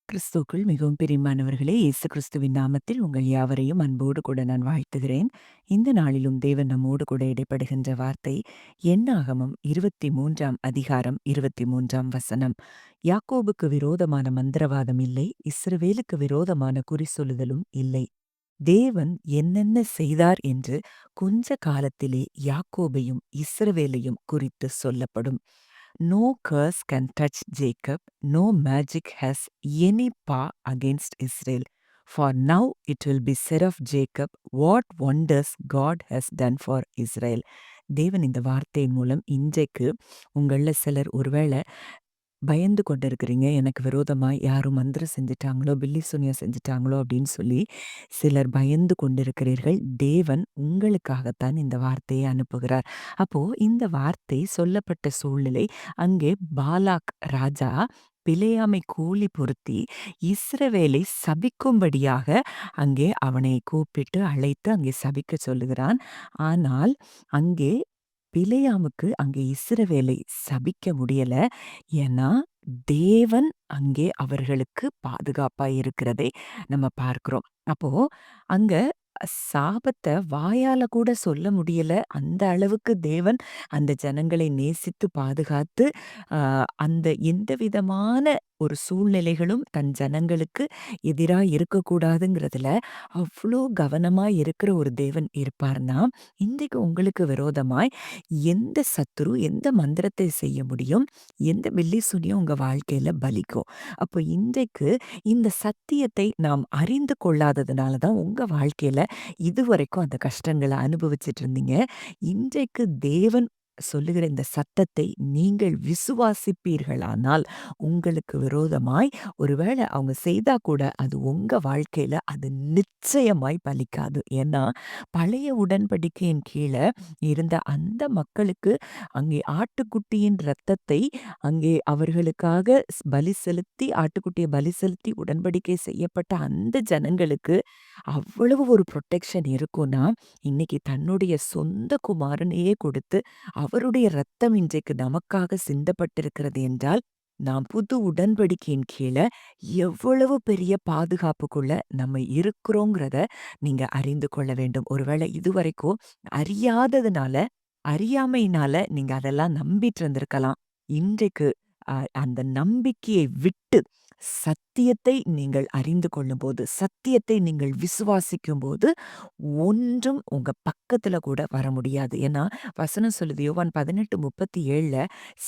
கிறிஸ்துவுக்குள் மிகவும் பிரியமானவர்களே, இயேசு கிறிஸ்துவின் நாமத்தில் உங்கள் யாவரையும் அன்போடு கூட நான் வாழ்த்துகிறேன். இந்த நாளிலும் தேவன் நம்மோடு கூட இடைப்படுகின்ற வார்த்தை என்னாகமம் 23ஆம் அதிகாரம் 23ஆம் வசனம். யாக்கோபுக்கு விரோதமான மந்திரவாதம் இல்லை, இஸ்ரவேலுக்கு விரோதமான குறி சொல்லுதலும் இல்லை. தேவன் என்னென்ன செய்தார் என்று கொஞ்ச காலத்திலே யாக்கோபையும் இஸ்ரவேலையும் குறித்து சொல்லப்படும். No curse can touch Jacob, no magic has any power against Israel. For now it will be said of Jacob, what wonders God has done for Israel. தேவன் இந்த வார்த்தையின் மூலம் இன்றைக்கு உங்கள சிலர் ஒருவேளை பயந்து கொண்டிருக்கிறீங்க. எனக்கு விரோதமா யாரும் மந்திரம் செஞ்சுட்டாங்களோ, பில்லி சூனியம் செஞ்சுட்டாங்களோ அப்படின்னு சொல்லி சிலர் பயந்து கொண்டிருக்கிறீர்கள். தேவன் உங்களுக்காகத்தான் இந்த வார்த்தையை அனுப்புகிறார். அப்போ இந்த வார்த்தை சொல்லப்பட்ட சூழ்நிலை, அங்கே பாலாக் ராஜா பிலேயாமை கூலி பொருத்தி இஸ்ரவேலை சபிக்கும்படியாக அங்கே அவனை கூப்பிட்டு அழைத்து அங்கே சபிக்க சொல்லுகிறான். ஆனால் அங்கே பிலேயாமுக்கு அங்கே இஸ்ரவேலை சபிக்க முடியல. ஏன்னா, தேவன் அங்கே அவர்களுக்கு பாதுகாப்பா இருக்கிறதை நம்ம பார்க்கிறோம். அப்போ அங்க சாபத்த வாயால கூட சொல்ல முடியல. அந்த அளவுக்கு தேவன் அந்த ஜனங்களை நேசித்து பாதுகாத்து, அ அந்த எந்த விதமான ஒரு சூழ்நிலைகளும் தன் ஜனங்களுக்கு எதிரா இருக்கக்கூடாதுங்கிறதுல அவ்ளோ கவனமா இருக்கிற ஒரு தேவன் இருப்பார்னா, இன்றைக்கு உங்களுக்கு விரோதமாய் எந்த சத்துரு, எந்த மந்திரத்தை செய்ய முடியும்? எந்த பில்லி சூனியம் உங்க வாழ்க்கையில பலிக்கும்? அப்போ இன்றைக்கு இந்த சத்தியத்தை நாம் அறிந்து கொள்ளாததுனால தான் உங்க வாழ்க்கையில இதுவரைக்கும் அந்த கஷ்டங்கள அனுபவிச்சுட்டு இருந்தீங்க. இன்றைக்கு தேவன் சொல்லுகிற இந்த சத்தத்தை நீங்கள் விசுவாசிப்பீர்களானால், உங்களுக்கு விரோதமாய் ஒருவேளை அவங்க செய்தா கூட அது உங்க வாழ்க்கையில அது நிச்சயமாய் பலிக்காது. ஏன்னா, பழைய உடன்படிக்கையின் கீழ இருந்த அந்த மக்களுக்கு அங்கே ஆட்டுக்குட்டியின் இரத்தத்தை அங்கே அவர்களுக்காக பலி செலுத்தி, ஆட்டுக்குட்டிய பலி செலுத்தி உடன்படிக்கை செய்யப்பட்ட அந்த ஜனங்களுக்கு அவ்வளவு ஒரு புரொடெக்ஷன் இருக்கும்னா, இன்னைக்கு தன்னுடைய சொந்த குமாரனையே கொடுத்து, அவருடைய இரத்தம் இன்றைக்கு நமக்காக சிந்தப்பட்டிருக்கிறது என்றால், நாம் புது உடன்படிக்கையின் கீழ எவ்வளவு பெரிய பாதுகாப்புக்குள்ள நம்ம இருக்கிறோங்கிறத நீங்க அறிந்து கொள்ள வேண்டும். ஒருவேளை இதுவரைக்கும் அறியாததுனால, அறியாமையினால நீங்க அதெல்லாம் நம்பிட்டு இருந்திருக்கலாம். இன்றைக்கு அந்த நம்பிக்கையை விட்டு சத்தியத்தை நீங்கள் அறிந்து கொள்ளும்போது, சத்தியத்தை நீங்கள் விசுவாசிக்கும்போது, ஒன்றும் உங்க பக்கத்துல கூட வர முடியாது. ஏன்னா, வசனம் சொல்லுது யோவான் 18:37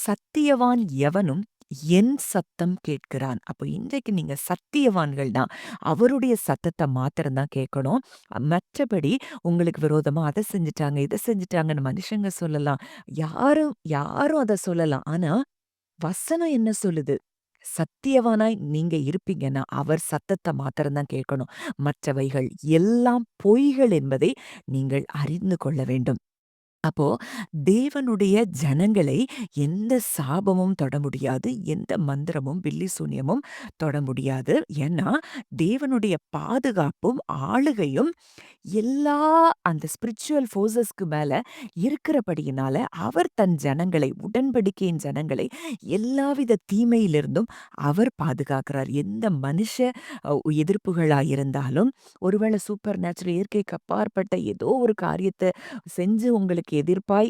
சத்தியவான் எவனும் என் சத்தம் கேட்கிறான். அப்போ இன்றைக்கு நீங்க சத்தியவான்கள் தான். அவருடைய சத்தத்த மாத்திரம் தான் கேட்கணும். மற்றபடி உங்களுக்கு விரோதமா அத செஞ்சுட்டாங்க, இத செஞ்சுட்டாங்கன்னு மனுஷங்க சொல்லலாம். யாரும் யாரும் அத சொல்லலாம். ஆனா, வசனம் என்ன சொல்லுது? சத்தியவானாய் நீங்க இருப்பீங்கன்னா, அவர் சத்தத்த மாத்திரம் தான் கேட்கணும். மற்றவைகள் எல்லாம் பொய்கள் என்பதை நீங்கள் அறிந்து கொள்ள வேண்டும். அப்போ தேவனுடைய ஜனங்களை எந்த சாபமும் தொட முடியாது. எந்த மந்திரமும், பில்லி சூனியமும் தொட முடியாது. ஏன்னா, தேவனுடைய பாதுகாப்பும், ஆளுகையும் எல்லா அந்த ஸ்பிரிச்சுவல் ஃபோர்ஸஸ்க்கு மேல இருக்கிறபடியினால, அவர் தன் ஜனங்களை, உடன்படிக்கையின் ஜனங்களை எல்லாவித தீமையிலிருந்தும் அவர் பாதுகாக்கிறார். எந்த மனுஷ எதிர்ப்புகளா இருந்தாலும், ஒருவேளை சூப்பர் நேச்சுரல் இயற்கைக்கு அப்பாற்பட்ட ஏதோ ஒரு காரியத்த செஞ்சு உங்களுக்கு எதிர்ப்பாய்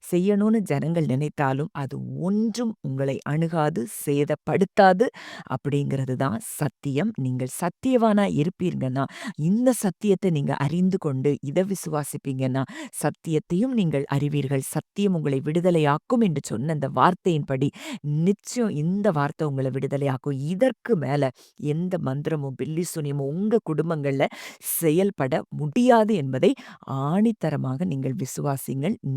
செய்யணும்னு ஜனங்கள் நினைத்தாலும், அது ஒன்றும் உங்களை அணுகாது, சேதப்படுத்தாது. அப்படிங்கிறது தான் சத்தியம். நீங்கள் சத்தியவானா இருப்பீங்கன்னா, இந்த சத்தியத்தை நீங்க அறிந்து கொண்டு இத விசுவாசிப்பீங்கன்னா, சத்தியத்தையும் நீங்கள் அறிவீர்கள். சத்தியம் உங்களை விடுதலையாக்கும் என்று சொன்ன அந்த வார்த்தையின்படி, நிச்சயம் இந்த வார்த்தை உங்கள விடுதலையாக்கும். இதற்கு மேல எந்த மந்திரமும், பில்லி சூனியமும் உங்க குடும்பங்கள்ல செயல்பட முடியாது என்பதை ஆணித்தரமாக நீங்கள் விசுவாசிங்கள்.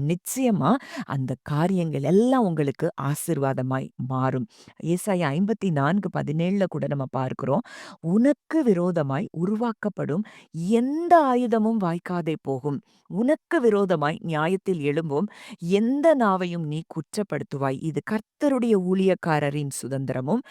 நிச்சயமா அந்த காரியங்கள் எல்லாம் உங்களுக்கு ஆசீர்வாதமாய் மாறும். ஏசாயா 54:17 கூட நம்ம பார்க்கிறோம். உனக்கு விரோதமாய் உருவாக்கப்படும் எந்த ஆயுதமும் வாய்க்காதே போகும். உனக்கு விரோதமாய் நியாயத்தில் எழும்பும் எந்த நாவையும் நீ குற்றப்படுத்துவாய். இது கர்த்தருடைய ஊழியக்காரரின் சுதந்திரமும்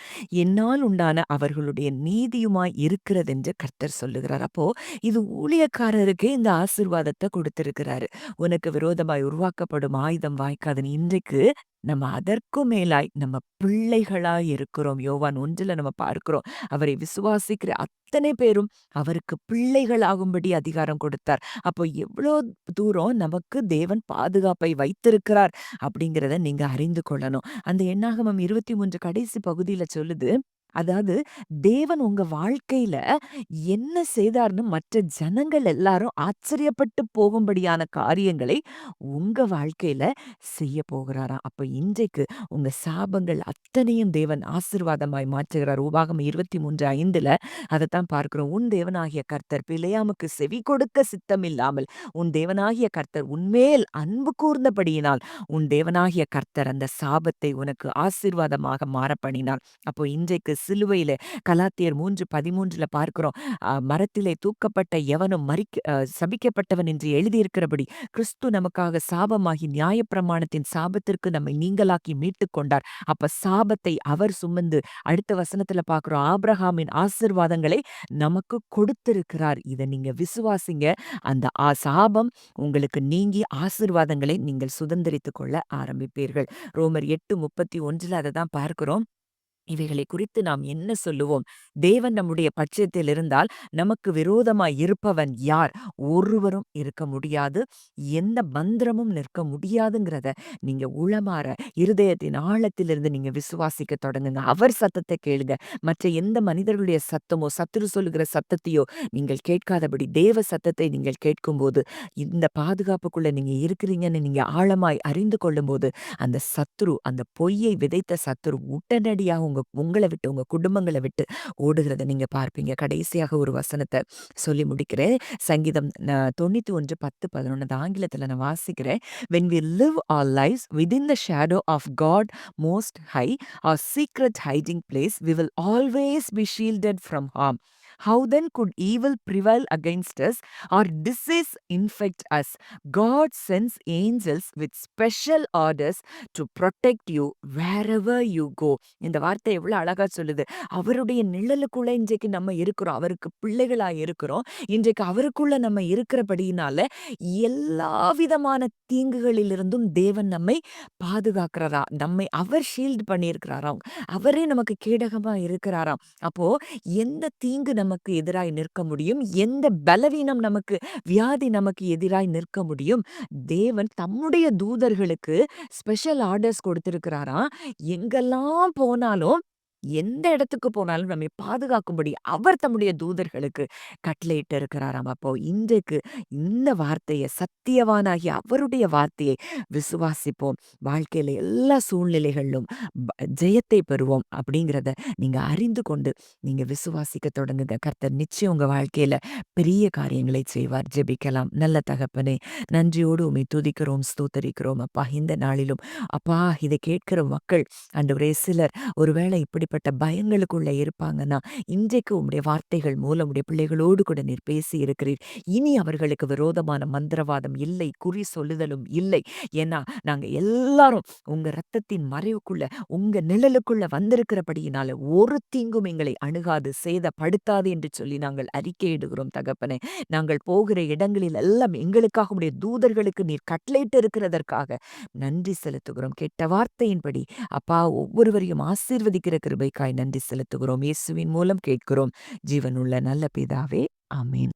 என்னால் உண்டான அவர்களுடைய நீதியுமாய் இருக்கிறதென்று கர்த்தர் சொல்லுகிறார். அப்போ இது ஊழியக்காரருக்கே இந்த ஆசீர்வாதத்த கொடுத்திருக்கிறாரு. உனக்கு விரோதமாய் உருவாக்கப்படும் ஆயுதம் வாய்க்காதுன்னு. இன்றைக்கு நம்ம அதற்கும் மேலாய் நம்ம பிள்ளைகளாய் இருக்கிறோம். யோவான் 1ல நம்ம பார்க்கிறோம். அவரை விசுவாசிக்கிற அத்தனை பேரும் அவருக்கு பிள்ளைகளாகும்படி அதிகாரம் கொடுத்தார். அப்போ எவ்வளோ தூரம் நமக்கு தேவன் பாதுகாப்பை வைத்திருக்கிறார் அப்படிங்கிறத நீங்க அறிந்து கொள்ளணும். அந்த என்னாகமம் 23 கடைசி பகுதியில சொல்லுது. அதாவது தேவன் உங்க வாழ்க்கையில என்ன செய்தார்ன்னு மற்ற ஜனங்கள் எல்லாரும் ஆச்சரியப்பட்டு போகும்படியான காரியங்களை உங்க வாழ்க்கையில செய்ய போகிறாராம். அப்ப இன்றைக்கு உங்க சாபங்கள் அத்தனையும் தேவன் ஆசீர்வாதமாய் மாற்றுகிறார். உபாகமம் 23:5ல அதத்தான் பார்க்கிறோம். உன் தேவனாகிய கர்த்தர் பிலேயாமுக்கு செவி கொடுக்க சித்தமில்லாமல் உன் தேவனாகிய கர்த்தர் உன்மேல் அன்பு கூர்ந்தபடியினால் உன் தேவனாகிய கர்த்தர் அந்த சாபத்தை உனக்கு ஆசீர்வாதமாக மாற பண்ணினார். அப்போ இன்றைக்கு சிலுவையில கலாத்தியர் 3:13ல பார்க்கிறோம். மரத்திலே தூக்கப்பட்ட எவனும் சபிக்கப்பட்டவன் என்று எழுதியிருக்கிறபடி கிறிஸ்து நமக்காக சாபமாகி நியாயப்பிரமாணத்தின் சாபத்திற்கு நம்மை நீங்களாக்கி மீட்டுக் கொண்டார். அப்ப சாபத்தை அவர் சுமந்து அடுத்த வசனத்துல பார்க்கிறோம். ஆபிரகாமின் ஆசீர்வாதங்களை நமக்கு கொடுத்திருக்கிறார். இதை நீங்க விசுவாசிங்க. அந்த சாபம் உங்களுக்கு நீங்கி ஆசீர்வாதங்களை நீங்கள் சுதந்திரித்துக் கொள்ள ஆரம்பிப்பீர்கள். ரோமர் 8:31ல அதை தான் பார்க்கிறோம். இவைகளை குறித்து நாம் என்ன சொல்லுவோம்? தேவன் நம்முடைய பட்சத்தில் இருந்தால் நமக்கு விரோதமாய் இருப்பவன் யார்? ஒருவரும் இருக்க முடியாது. எந்த மந்திரமும் நிற்க முடியாதுங்கிறத நீங்க உளமாற இருதயத்தின் ஆழத்திலிருந்து நீங்க விசுவாசிக்க தொடங்குங்க. அவர் சத்தத்தை கேளுங்க. மற்ற எந்த மனிதர்களுடைய சத்தமோ சத்துரு சொல்லுகிற சத்தத்தையோ நீங்கள் கேட்காதபடி தேவ சத்தத்தை நீங்கள் கேட்கும்போது இந்த பாதுகாப்புக்குள்ள நீங்க இருக்கிறீங்கன்னு நீங்க ஆழமாய் அறிந்து கொள்ளும்போது அந்த சத்துரு அந்த பொய்யை விதைத்த சத்துரு உடனடியாக உங்களை விட்டு உங்க குடும்பங்களை விட்டு ஓடுகிறத நீங்க பார்ப்பீங்க. கடைசியாக ஒரு வசனத்தை சொல்லி முடிக்கிறேன். சங்கீதம் 91:10-11 ஆங்கிலத்துல நான் வாசிக்கிறேன். When we live our lives within the shadow of God most high, our secret hiding place, we will always be shielded from harm. How then could evil prevail against us or disease infect us? God sends angels with special orders to protect you wherever you go. இந்த வார்த்தை எவ்வளவு அழகா சொல்லுது. அவருடைய நிழலுக்குள்ள இன்றைக்கு நம்ம இருக்கிறோம். அவருக்கு பிள்ளைகளா இருக்கிறோம். இன்றைக்கு அவருக்குள்ள நம்ம இருக்கிறபடியினால எல்லா விதமான தீங்குகளிலிருந்தும் தேவன் நம்மை பாதுகாக்கிறதா, நம்மை அவர் ஷீல்ட் பண்ணியிருக்கிறாராம். அவரே நமக்கு கேடகமா இருக்கிறாராம். அப்போ எந்த தீங்கு நமக்கு எதிராய் நிற்க முடியும்? எந்த பலவீனம் நமக்கு வியாதி நமக்கு எதிராய் நிற்க முடியும்? தேவன் தம்முடைய தூதர்களுக்கு ஸ்பெஷல் ஆர்டர்ஸ் கொடுத்திருக்கிறாராம். எங்கெல்லாம் போனாலும் எந்த இடத்துக்கு போனாலும் நம்மை பாதுகாக்கும்படி அவர் தம்முடைய தூதர்களுக்கு கட்டளையிட்டு இருக்கிறாராம். அப்போ இன்றைக்கு இந்த வார்த்தையை சத்தியவானாகி அவருடைய வார்த்தையை விசுவாசிப்போம். வாழ்க்கையில எல்லா சூழ்நிலைகளிலும் ஜெயத்தை பெறுவோம் அப்படிங்கிறத நீங்க அறிந்து கொண்டு நீங்க விசுவாசிக்க தொடங்குங்க. கர்த்தர் நிச்சயம் உங்க வாழ்க்கையில பெரிய காரியங்களை செய்வார். ஜெபிக்கலாம். நல்ல தகப்பனே, நன்றியோடு உம்மை துதிக்கிறோம், ஸ்தோத்தரிக்கிறோம். அப்பா, இந்த நாளிலும் அப்பா இதை கேட்கிற மக்கள் ஆண்டவரே சிலர் ஒருவேளை இப்படிப்பட்ட பயங்களுக்குள்ள இருப்பாங்கன்னா இன்றைக்கு உம்முடைய வார்த்தைகள் மூலம் உடைய பிள்ளைகளோடு கூட நீர் பேசி இருக்கிறீர். இனி அவர்களுக்கு விரோதமான மந்திரவாதம் இல்லை, குறி சொல்லுதலும் இல்லை. ஏன்னா நாங்க எல்லாரும் உங்க ரத்தத்தின் மறைவுக்குள்ள உங்க நிழலுக்குள்ள வந்திருக்கிறபடியினால ஒரு தீங்கும் எங்களை அணுகாது, சேதப்படுத்தாது என்று சொல்லி நாங்கள் அறிக்கையிடுகிறோம் தகப்பனே. நாங்கள் போகிற இடங்களில் எல்லாம் எங்களுக்காக உடைய தூதர்களுக்கு நீர் கட்டளையிட்டு இருக்கிறதற்காக நன்றி செலுத்துகிறோம். கெட்ட வார்த்தையின்படி அப்பா ஒவ்வொருவரையும் ஆசீர்வதிக்கிற கிருபைக்காய் நன்றி செலுத்துகிறோம். இயேசுவின் மூலம் கேட்கிறோம் ஜீவனுள்ள நல்ல பிதாவே, ஆமென்.